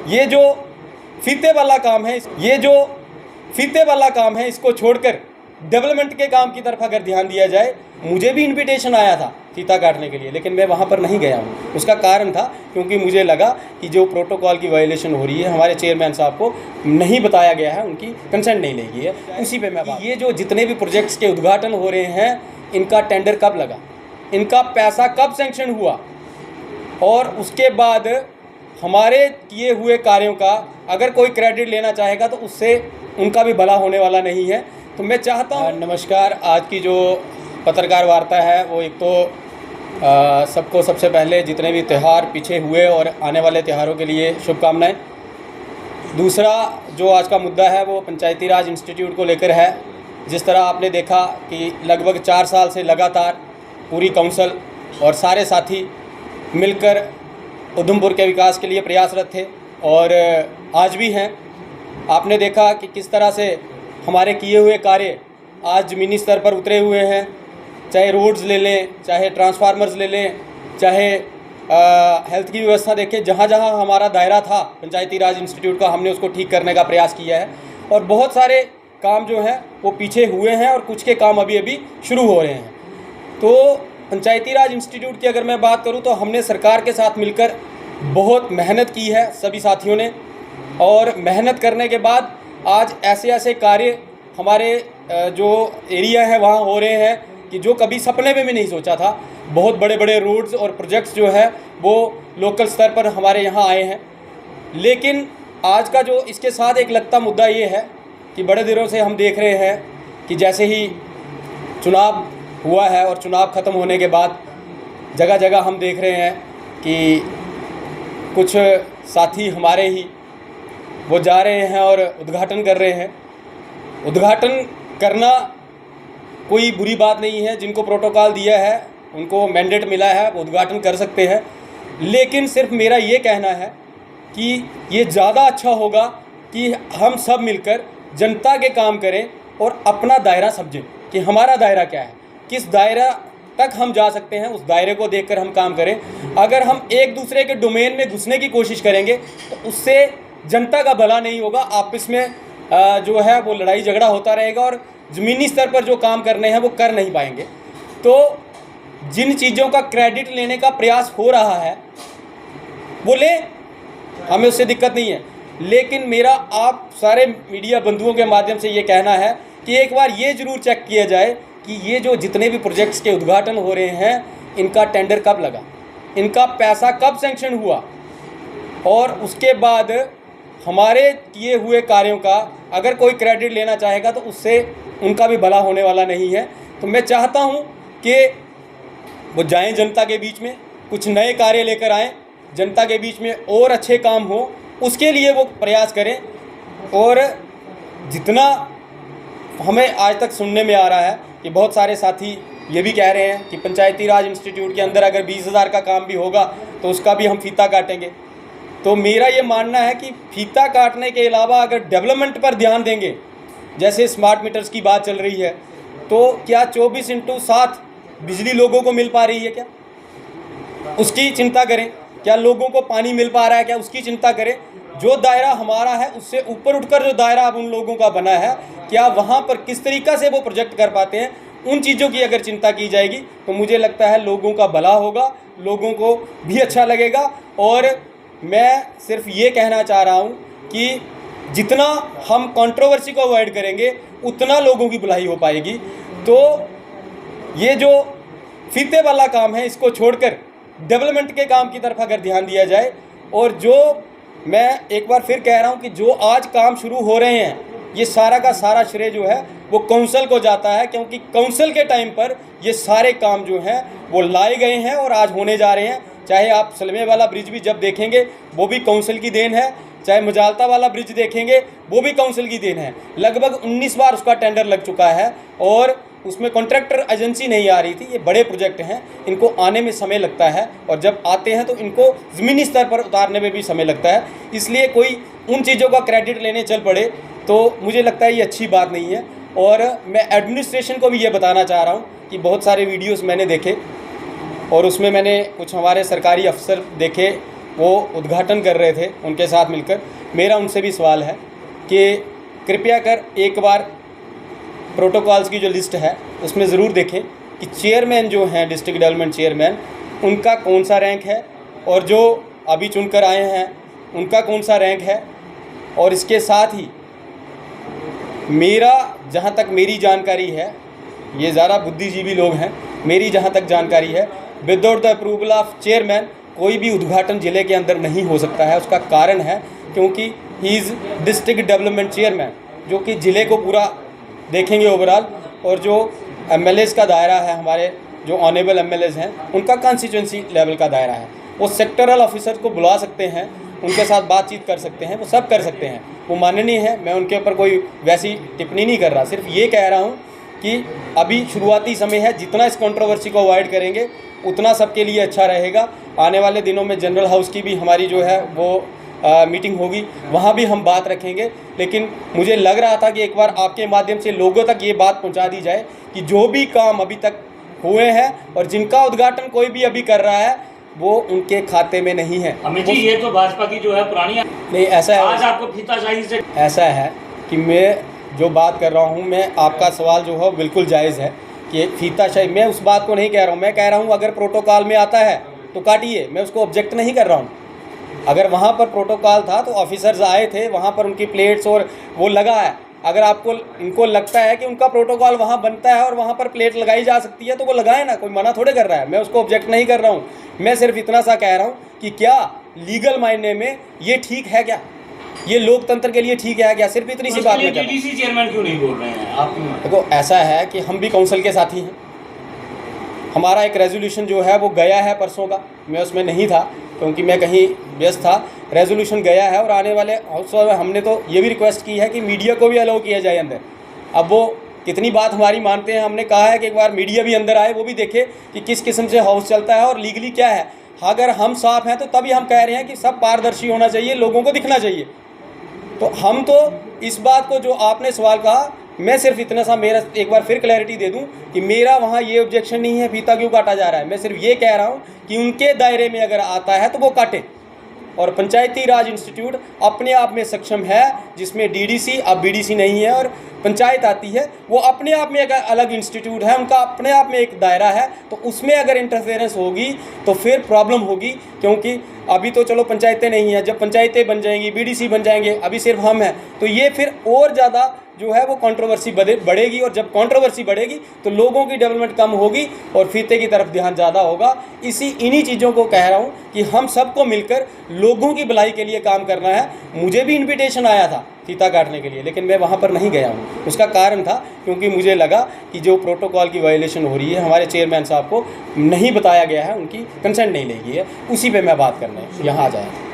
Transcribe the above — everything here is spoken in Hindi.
ये जो फीते वाला काम है इसको छोड़कर डेवलपमेंट के काम की तरफ अगर ध्यान दिया जाए। मुझे भी इनविटेशन आया था फीता काटने के लिए, लेकिन मैं वहाँ पर नहीं गया हूँ। उसका कारण था क्योंकि मुझे लगा कि जो प्रोटोकॉल की वायलेशन हो रही है, हमारे चेयरमैन साहब को नहीं बताया गया है, उनकी कंसेंट नहीं ली गई है। उसी पे मैं ये जो जितने भी प्रोजेक्ट्स के उद्घाटन हो रहे हैं, इनका टेंडर कब लगा, इनका पैसा कब सेंक्शन हुआ, और उसके बाद हमारे किए हुए कार्यों का अगर कोई क्रेडिट लेना चाहेगा तो उससे उनका भी भला होने वाला नहीं है। तो मैं चाहता हूँ। नमस्कार। आज की जो पत्रकार वार्ता है वो एक तो सबको सबसे पहले जितने भी त्यौहार पीछे हुए और आने वाले त्योहारों के लिए शुभकामनाएं। दूसरा जो आज का मुद्दा है वो पंचायती राज इंस्टीट्यूट को लेकर है। जिस तरह आपने देखा कि लगभग 4 साल से लगातार पूरी काउंसिल और सारे साथी मिलकर उधमपुर के विकास के लिए प्रयासरत थे और आज भी हैं। आपने देखा कि किस तरह से हमारे किए हुए कार्य आज ज़मीनी स्तर पर उतरे हुए हैं। चाहे रोड्स ले लें, चाहे ट्रांसफार्मर्स ले लें, चाहे हेल्थ की व्यवस्था देखें, जहाँ जहाँ हमारा दायरा था पंचायती राज इंस्टीट्यूट का, हमने उसको ठीक करने का प्रयास किया है। और बहुत सारे काम जो हैं वो पीछे हुए हैं और कुछ के काम अभी शुरू हो रहे हैं। तो पंचायती राज इंस्टीट्यूट की अगर मैं बात करूं तो हमने सरकार के साथ मिलकर बहुत मेहनत की है सभी साथियों ने, और मेहनत करने के बाद आज ऐसे ऐसे कार्य हमारे जो एरिया है वहाँ हो रहे हैं कि जो कभी सपने में भी नहीं सोचा था। बहुत बड़े बड़े रोड्स और प्रोजेक्ट्स जो है वो लोकल स्तर पर हमारे यहाँ आए हैं। लेकिन आज का जो इसके साथ एक लगता मुद्दा ये है कि बड़े दिनों से हम देख रहे हैं कि जैसे ही चुनाव हुआ है और चुनाव ख़त्म होने के बाद जगह जगह हम देख रहे हैं कि कुछ साथी हमारे ही वो जा रहे हैं और उद्घाटन कर रहे हैं। उद्घाटन करना कोई बुरी बात नहीं है, जिनको प्रोटोकॉल दिया है उनको मैंडेट मिला है वो उद्घाटन कर सकते हैं। लेकिन सिर्फ मेरा ये कहना है कि ये ज़्यादा अच्छा होगा कि हम सब मिलकर जनता के काम करें और अपना दायरा समझें कि हमारा दायरा क्या है, किस दायरा तक हम जा सकते हैं, उस दायरे को देखकर हम काम करें। अगर हम एक दूसरे के डोमेन में घुसने की कोशिश करेंगे तो उससे जनता का भला नहीं होगा, आपस में जो है वो लड़ाई झगड़ा होता रहेगा और ज़मीनी स्तर पर जो काम करने हैं वो कर नहीं पाएंगे। तो जिन चीज़ों का क्रेडिट लेने का प्रयास हो रहा है वो लें, हमें उससे दिक्कत नहीं है। लेकिन मेरा आप सारे मीडिया बंधुओं के माध्यम से ये कहना है कि एक बार ये ज़रूर चेक किया जाए कि ये जो जितने भी प्रोजेक्ट्स के उद्घाटन हो रहे हैं, इनका टेंडर कब लगा, इनका पैसा कब सेंक्शन हुआ, और उसके बाद हमारे किए हुए कार्यों का अगर कोई क्रेडिट लेना चाहेगा तो उससे उनका भी भला होने वाला नहीं है। तो मैं चाहता हूं कि वो जाएं जनता के बीच में, कुछ नए कार्य लेकर आएँ, जनता के बीच में और अच्छे काम हो उसके लिए वो प्रयास करें। और जितना हमें आज तक सुनने में आ रहा है कि बहुत सारे साथी ये भी कह रहे हैं कि पंचायती राज इंस्टीट्यूट के अंदर अगर 20,000 का काम भी होगा तो उसका भी हम फीता काटेंगे। तो मेरा ये मानना है कि फीता काटने के अलावा अगर डेवलपमेंट पर ध्यान देंगे, जैसे स्मार्ट मीटर्स की बात चल रही है, तो क्या 24/7 बिजली लोगों को मिल पा रही है, क्या उसकी चिंता करें। क्या लोगों को पानी मिल पा रहा है, क्या उसकी चिंता करें। जो दायरा हमारा है उससे ऊपर उठकर जो दायरा अब उन लोगों का बना है, क्या वहाँ पर किस तरीक़ा से वो प्रोजेक्ट कर पाते हैं, उन चीज़ों की अगर चिंता की जाएगी तो मुझे लगता है लोगों का भला होगा, लोगों को भी अच्छा लगेगा। और मैं सिर्फ ये कहना चाह रहा हूँ कि जितना हम कंट्रोवर्सी को अवॉइड करेंगे उतना लोगों की भलाई हो पाएगी। तो ये जो फीते वाला काम है इसको छोड़कर डेवलपमेंट के काम की तरफ अगर ध्यान दिया जाए, और जो मैं एक बार फिर कह रहा हूँ कि जो आज काम शुरू हो रहे हैं ये सारा का सारा श्रेय जो है वो काउंसिल को जाता है, क्योंकि काउंसिल के टाइम पर ये सारे काम जो हैं वो लाए गए हैं और आज होने जा रहे हैं। चाहे आप सलमे वाला ब्रिज भी जब देखेंगे वो भी काउंसिल की देन है, चाहे मजालता वाला ब्रिज देखेंगे वो भी काउंसिल की देन है। लगभग 19 बार उसका टेंडर लग चुका है और उसमें कॉन्ट्रैक्टर एजेंसी नहीं आ रही थी। ये बड़े प्रोजेक्ट हैं, इनको आने में समय लगता है और जब आते हैं तो इनको ज़मीनी स्तर पर उतारने में भी समय लगता है। इसलिए कोई उन चीज़ों का क्रेडिट लेने चल पड़े तो मुझे लगता है ये अच्छी बात नहीं है। और मैं एडमिनिस्ट्रेशन को भी ये बताना चाह रहा हूँ कि बहुत सारे वीडियोस मैंने देखे और उसमें मैंने कुछ हमारे सरकारी अफसर देखे वो उद्घाटन कर रहे थे उनके साथ मिलकर। मेरा उनसे भी सवाल है कि कृपया कर एक बार प्रोटोकॉल्स की जो लिस्ट है उसमें ज़रूर देखें कि चेयरमैन जो हैं, डिस्ट्रिक्ट डेवलपमेंट चेयरमैन, उनका कौन सा रैंक है और जो अभी चुनकर आए हैं उनका कौन सा रैंक है। और इसके साथ ही मेरा जहाँ तक मेरी जानकारी है, ये ज़्यादा बुद्धिजीवी लोग हैं, मेरी जहाँ तक जानकारी है, without the approval of chairman कोई भी उद्घाटन ज़िले के अंदर नहीं हो सकता है। उसका कारण है क्योंकि he is district development chairman, जो कि ज़िले को पूरा देखेंगे ओवरऑल, और जो एमएलएज़ का दायरा है, हमारे जो ऑनेबल एमएलएज़ हैं उनका कॉन्स्टिट्यूंसी लेवल का दायरा है। वो सेक्टरल ऑफिसर को बुला सकते हैं, उनके साथ बातचीत कर सकते हैं, वो सब कर सकते हैं, वो माननीय है। मैं उनके ऊपर कोई वैसी टिप्पणी नहीं कर रहा, सिर्फ ये कह रहा हूँ कि अभी शुरुआती समय है, जितना इस कंट्रोवर्सी को अवॉइड करेंगे उतना सबके लिए अच्छा रहेगा। आने वाले दिनों में जनरल हाउस की भी हमारी जो है वो मीटिंग होगी, वहाँ भी हम बात रखेंगे। लेकिन मुझे लग रहा था कि एक बार आपके माध्यम से लोगों तक ये बात पहुँचा दी जाए कि जो भी काम अभी तक हुए हैं और जिनका उद्घाटन कोई भी अभी कर रहा है वो उनके खाते में नहीं है। अमित जी, ये तो भाजपा की जो है पुरानी नहीं, ऐसा है, आज आपको फीताशाही से ऐसा है कि मैं जो बात कर रहा हूँ, मैं आपका सवाल जो है बिल्कुल जायज़ है कि फीताशाही, मैं उस बात को नहीं कह रहा हूँ। मैं कह रहा हूँ अगर प्रोटोकॉल में आता है तो काटिए, मैं उसको ऑब्जेक्ट नहीं कर रहा हूँ। अगर वहाँ पर प्रोटोकॉल था तो ऑफिसर्स आए थे, वहाँ पर उनकी प्लेट्स और वो लगा है। अगर आपको इनको लगता है कि उनका प्रोटोकॉल वहाँ बनता है और वहाँ पर प्लेट लगाई जा सकती है तो वो लगाए ना, कोई मना थोड़े कर रहा है। मैं उसको ऑब्जेक्ट नहीं कर रहा हूँ। मैं सिर्फ इतना सा कह रहा हूँ कि क्या लीगल मायने में ये ठीक है, क्या ये लोकतंत्र के लिए ठीक है क्या, सिर्फ इतनी सी बात। डीडीसी चेयरमैन क्यों नहीं बोल रहे हैं आप? देखो, ऐसा है कि हम भी काउंसिल के साथी हैं। हमारा एक रेजोल्यूशन जो है वो गया है परसों का, मैं उसमें नहीं था क्योंकि मैं कहीं व्यस्त था। रेजोल्यूशन गया है और आने वाले हाउस में हमने तो ये भी रिक्वेस्ट की है कि मीडिया को भी अलाउ किया जाए अंदर। अब वो कितनी बात हमारी मानते हैं, हमने कहा है कि एक बार मीडिया भी अंदर आए, वो भी देखे कि किस किस्म से हाउस चलता है और लीगली क्या है। अगर हम साफ हैं तो तभी हम कह रहे हैं कि सब पारदर्शी होना चाहिए, लोगों को दिखना चाहिए। तो हम तो इस बात को, जो आपने सवाल कहा, मैं सिर्फ इतना सा, मेरा एक बार फिर क्लैरिटी दे दूं कि मेरा वहाँ ये ऑब्जेक्शन नहीं है फीता क्यों काटा जा रहा है। मैं सिर्फ ये कह रहा हूँ कि उनके दायरे में अगर आता है तो वो काटें। और पंचायती राज इंस्टीट्यूट अपने आप में सक्षम है, जिसमें डीडीसी, अब बीडीसी नहीं है और पंचायत आती है, वो अपने आप में एक अलग इंस्टीट्यूट है, उनका अपने आप में एक दायरा है। तो उसमें अगर इंटरफेरेंस होगी तो फिर प्रॉब्लम होगी, क्योंकि अभी तो चलो पंचायतें नहीं हैं, जब पंचायतें बन जाएंगी, बीडीसी बन जाएंगे, अभी सिर्फ हम हैं, तो ये फिर और ज़्यादा जो है वो कंट्रोवर्सी बढ़ेगी। और जब कंट्रोवर्सी बढ़ेगी तो लोगों की डेवलपमेंट कम होगी और फीते की तरफ ध्यान ज़्यादा होगा। इन्हीं चीज़ों को कह रहा हूँ कि हम सबको मिलकर लोगों की भलाई के लिए काम करना है। मुझे भी इन्विटेशन आया था फीता काटने के लिए, लेकिन मैं वहाँ पर नहीं गया हूँ। उसका कारण था क्योंकि मुझे लगा कि जो प्रोटोकॉल की वायलेशन हो रही है, हमारे चेयरमैन साहब को नहीं बताया गया है, उनकी कंसेंट नहीं ली गई है, उसी पे मैं बात करने यहाँ आ जाए।